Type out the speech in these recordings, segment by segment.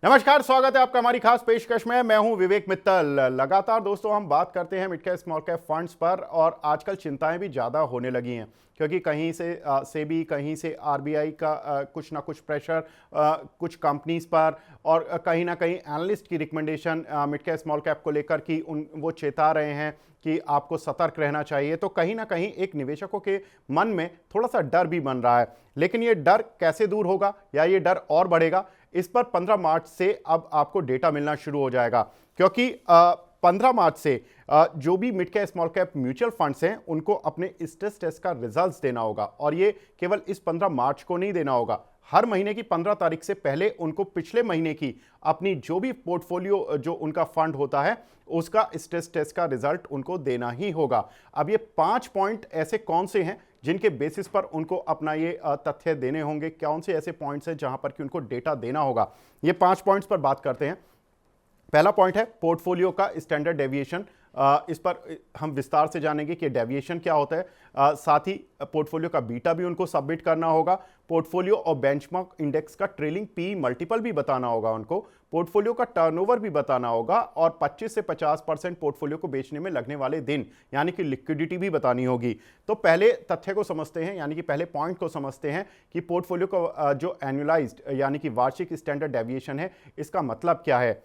नमस्कार, स्वागत है आपका हमारी खास पेशकश में। मैं हूं विवेक मित्तल। लगातार दोस्तों हम बात करते हैं mid cap small cap funds पर, और आजकल चिंताएं भी ज़्यादा होने लगी हैं क्योंकि कहीं से सेबी, कहीं से आरबीआई का कुछ ना कुछ प्रेशर कुछ कंपनीज पर, और कहीं ना कहीं एनालिस्ट की recommendation mid cap small cap को लेकर कि वो चेता रहे हैं कि आपको सतर्क रहना चाहिए। तो कहीं ना कहीं एक निवेशकों के मन में थोड़ा सा डर भी बन रहा है। लेकिन ये डर कैसे दूर होगा या ये डर और बढ़ेगा, इस पर 15 मार्च से अब आपको डेटा मिलना शुरू हो जाएगा, क्योंकि 15 मार्च से जो भी mid cap small cap mutual funds हैं उनको अपने स्ट्रेस टेस्ट का रिजल्ट्स देना होगा। और ये केवल इस 15 मार्च को नहीं देना होगा, हर महीने की 15 तारीख से पहले उनको पिछले महीने की अपनी जो भी पोर्टफोलियो जो उनका फंड होता है उसका स्ट्रेस टेस्ट का रिजल्ट उनको देना ही होगा। अब ये 5 पॉइंट ऐसे कौन से हैं जिनके बेसिस पर उनको अपना ये तथ्य देने होंगे, कौन से ऐसे पॉइंट्स हैं जहां पर कि उनको डेटा देना होगा, ये 5 पॉइंट्स पर बात करते हैं। पहला पॉइंट है पोर्टफोलियो का स्टैंडर्ड डेविएशन। इस पर हम विस्तार से जानेंगे कि डेविएशन क्या होता है। साथ ही पोर्टफोलियो का बीटा भी उनको सबमिट करना होगा। पोर्टफोलियो और बेंचमार्क इंडेक्स का ट्रेलिंग पी मल्टीपल भी बताना होगा उनको। पोर्टफोलियो का टर्नओवर भी बताना होगा, और 25 से 50% पोर्टफोलियो को बेचने में लगने वाले दिन यानी कि लिक्विडिटी भी बतानी होगी। तो पहले तथ्य को समझते हैं, यानी कि पहले पॉइंट को समझते हैं कि पोर्टफोलियो का जो एनुअलाइज्ड यानी कि वार्षिक स्टैंडर्ड डेविएशन है, इसका मतलब क्या है।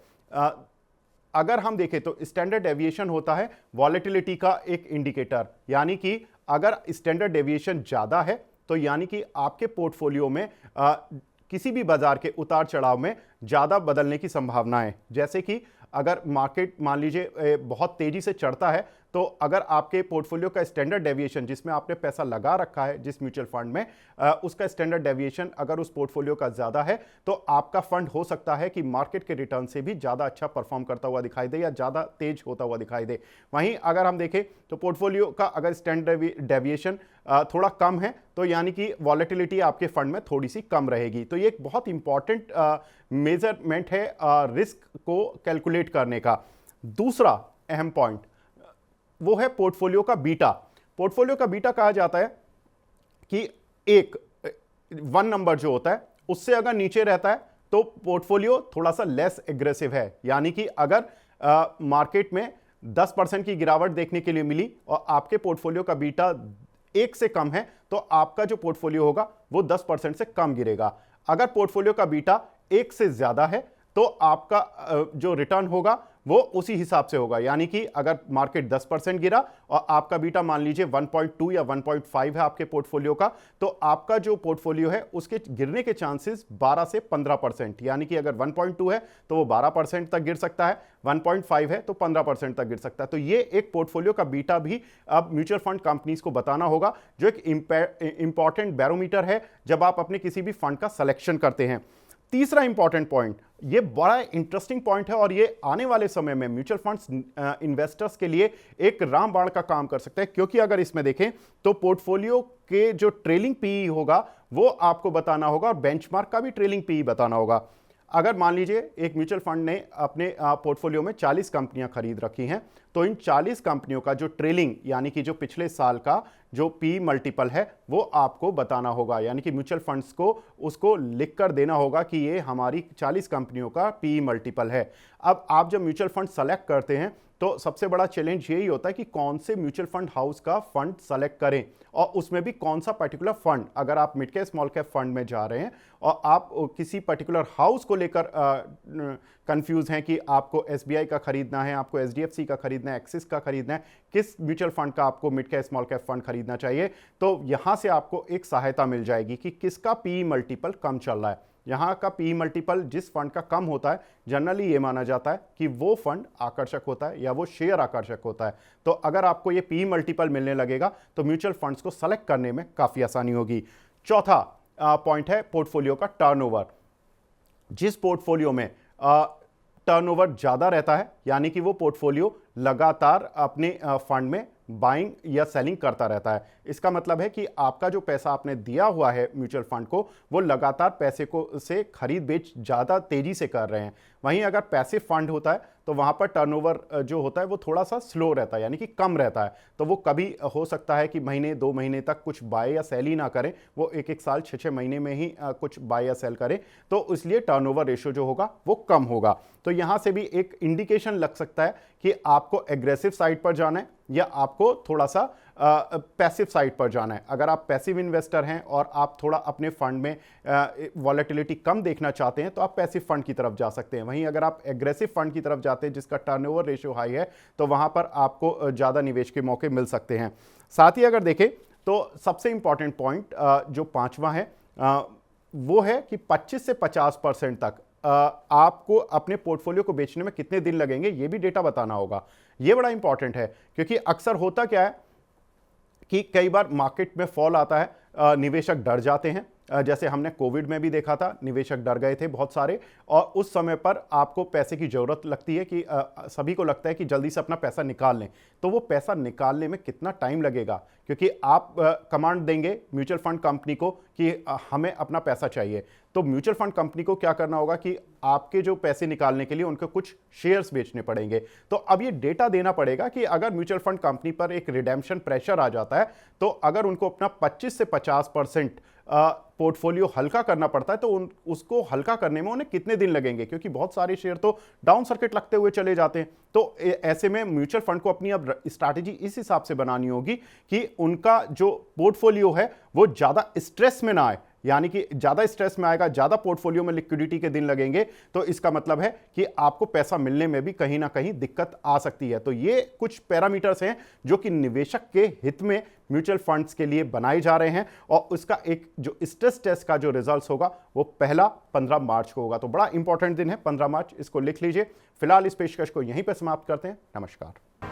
अगर हम देखें तो स्टैंडर्ड डेविएशन होता है वॉलेटिलिटी का एक इंडिकेटर, यानी कि अगर स्टैंडर्ड डेविएशन ज़्यादा है तो यानी कि आपके पोर्टफोलियो में किसी भी बाजार के उतार चढ़ाव में ज़्यादा बदलने की संभावना है। जैसे कि अगर मार्केट मान लीजिए बहुत तेज़ी से चढ़ता है, तो अगर आपके पोर्टफोलियो का स्टैंडर्ड डेविएशन जिसमें आपने पैसा लगा रखा है जिस म्यूचुअल फंड में, उसका स्टैंडर्ड डेविएशन अगर उस पोर्टफोलियो का ज़्यादा है तो आपका फंड हो सकता है कि मार्केट के रिटर्न से भी ज़्यादा अच्छा परफॉर्म करता हुआ दिखाई दे या ज़्यादा तेज होता हुआ दिखाई दे। वहीं अगर हम देखें तो पोर्टफोलियो का अगर स्टैंडर्ड डेविएशन थोड़ा कम है तो यानी कि वॉलेटिलिटी आपके फंड में थोड़ी सी कम रहेगी। तो ये एक बहुत इंपॉर्टेंट मेजरमेंट है रिस्क को कैलकुलेट करने का। दूसरा अहम पॉइंट वो है पोर्टफोलियो का बीटा। पोर्टफोलियो का बीटा कहा जाता है कि एक 1 नंबर जो होता है उससे अगर नीचे रहता है तो पोर्टफोलियो थोड़ा सा लेस एग्रेसिव है, यानी कि अगर मार्केट में 10% की गिरावट देखने के लिए मिली और आपके पोर्टफोलियो का बीटा 1 से कम है तो आपका जो पोर्टफोलियो होगा वो 10% से कम गिरेगा। अगर पोर्टफोलियो का बीटा 1 से ज्यादा है तो आपका जो रिटर्न होगा वो उसी हिसाब से होगा, यानी कि अगर मार्केट 10% गिरा और आपका बीटा मान लीजिए 1.2 या 1.5 है आपके पोर्टफोलियो का, तो आपका जो पोर्टफोलियो है उसके गिरने के चांसेस 12 से 15%, यानी कि अगर 1.2 है तो वो 12% तक गिर सकता है, 1.5 है तो 15% तक गिर सकता है। तो ये एक पोर्टफोलियो का बीटा भी अब म्यूचुअल फंड कंपनीज को बताना होगा, जो एक इंपॉर्टेंट बैरोमीटर है जब आप अपने किसी भी फंड का सिलेक्शन करते हैं। तीसरा इंपॉर्टेंट पॉइंट, ये बड़ा इंटरेस्टिंग पॉइंट है और ये आने वाले समय में म्यूचुअल फंड्स इन्वेस्टर्स के लिए एक रामबाण का काम कर सकता है, क्योंकि अगर इसमें देखें तो पोर्टफोलियो के जो ट्रेलिंग पीई होगा वो आपको बताना होगा और बेंचमार्क का भी ट्रेलिंग पीई बताना होगा। अगर मान लीजिए एक म्यूचुअल फंड ने अपने पोर्टफोलियो में 40 कंपनियां खरीद रखी हैं, तो इन 40 कंपनियों का जो ट्रेलिंग यानी कि जो पिछले साल का जो पी मल्टीपल है वो आपको बताना होगा, यानी कि म्यूचुअल फंड्स को उसको लिख कर देना होगा कि ये हमारी 40 कंपनियों का पी मल्टीपल है। अब आप जब म्यूचुअल फंड सेलेक्ट करते हैं तो सबसे बड़ा चैलेंज यही होता है कि कौन से म्यूचुअल फंड हाउस का फंड सेलेक्ट करें, और उसमें भी कौन सा पर्टिकुलर फंड। अगर आप mid cap small cap fund में जा रहे हैं और आप किसी पर्टिकुलर हाउस को लेकर कंफ्यूज हैं कि आपको एसबीआई का खरीदना है, आपको एचडीएफसी का खरीदना है, एक्सिस का खरीदना है, किस म्यूचुअल फंड का आपको mid cap small cap fund खरीदना चाहिए, तो यहां से आपको एक सहायता मिल जाएगी कि किसका पी मल्टीपल कम चल रहा है। यहाँ का पी मल्टीपल जिस फंड का कम होता है जनरली ये माना जाता है कि वो फंड आकर्षक होता है या वो शेयर आकर्षक होता है। तो अगर आपको ये पी मल्टीपल मिलने लगेगा तो म्यूचुअल फंड्स को सेलेक्ट करने में काफ़ी आसानी होगी। चौथा पॉइंट है पोर्टफोलियो का टर्नओवर। जिस पोर्टफोलियो में टर्नओवर ज़्यादा रहता है, यानी कि वो पोर्टफोलियो लगातार अपने फंड में बाइंग या सेलिंग करता रहता है, इसका मतलब है कि आपका जो पैसा आपने दिया हुआ है म्यूचुअल फंड को वो लगातार पैसे को से खरीद बेच ज़्यादा तेज़ी से कर रहे हैं। वहीं अगर पैसिव फंड होता है तो वहाँ पर टर्नओवर जो होता है वो थोड़ा सा स्लो रहता है, यानी कि कम रहता है। तो वो कभी हो सकता है कि महीने 2 महीने तक कुछ बाय या सेल ही ना करें, वो एक एक साल 6-6 महीने में ही कुछ बाय या सेल करें, तो इसलिए टर्नओवर रेशियो जो होगा वो कम होगा। तो यहाँ से भी एक इंडिकेशन लग सकता है कि आपको एग्रेसिव साइड पर जाना है या आपको थोड़ा सा पैसिव साइड पर जाना है। अगर आप पैसिव इन्वेस्टर हैं और आप थोड़ा अपने फंड में वॉलेटिलिटी कम देखना चाहते हैं तो आप पैसिव फंड की तरफ जा सकते हैं। वहीं अगर आप एग्रेसिव फंड की तरफ जाते हैं जिसका टर्नओवर रेशियो हाई है, तो वहां पर आपको ज़्यादा निवेश के मौके मिल सकते हैं। साथ ही अगर देखें तो सबसे इंपॉर्टेंट पॉइंट जो पांचवा है वो है कि 25 से 50% तक आपको अपने पोर्टफोलियो को बेचने में कितने दिन लगेंगे, ये भी डेटा बताना होगा। ये बड़ा इंपॉर्टेंट है क्योंकि अक्सर होता क्या है कि कई बार मार्केट में फॉल आता है, निवेशक डर जाते हैं। जैसे हमने कोविड में भी देखा था, निवेशक डर गए थे बहुत सारे, और उस समय पर आपको पैसे की ज़रूरत लगती है कि सभी को लगता है कि जल्दी से अपना पैसा निकाल लें। तो वो पैसा निकालने में कितना टाइम लगेगा, क्योंकि आप कमांड देंगे म्यूचुअल फंड कंपनी को कि हमें अपना पैसा चाहिए, तो म्यूचुअल फंड कंपनी को क्या करना होगा कि आपके जो पैसे निकालने के लिए उनको कुछ शेयर्स बेचने पड़ेंगे। तो अब ये डेटा देना पड़ेगा कि अगर म्यूचुअल फंड कंपनी पर एक रिडेम्पशन प्रेशर आ जाता है, तो अगर उनको अपना 25 से 50% पोर्टफोलियो हल्का करना पड़ता है, तो उसको हल्का करने में उन्हें कितने दिन लगेंगे, क्योंकि बहुत सारे शेयर तो डाउन सर्किट लगते हुए चले जाते हैं। तो ऐसे में म्यूचुअल फंड को अपनी अब स्ट्रैटेजी इस हिसाब से बनानी होगी कि उनका जो पोर्टफोलियो है वो ज़्यादा स्ट्रेस में ना आए, यानी कि ज़्यादा स्ट्रेस में आएगा, ज़्यादा पोर्टफोलियो में लिक्विडिटी के दिन लगेंगे, तो इसका मतलब है कि आपको पैसा मिलने में भी कहीं ना कहीं दिक्कत आ सकती है। तो ये कुछ पैरामीटर्स हैं जो कि निवेशक के हित में म्यूचुअल फंड्स के लिए बनाए जा रहे हैं, और उसका एक जो स्ट्रेस टेस्ट का जो रिजल्ट्स होगा वो पहला 15 मार्च को होगा। तो बड़ा इंपॉर्टेंट दिन है 15 मार्च, इसको लिख लीजिए। फिलहाल इस पेशकश को यहीं पर समाप्त करते हैं। नमस्कार।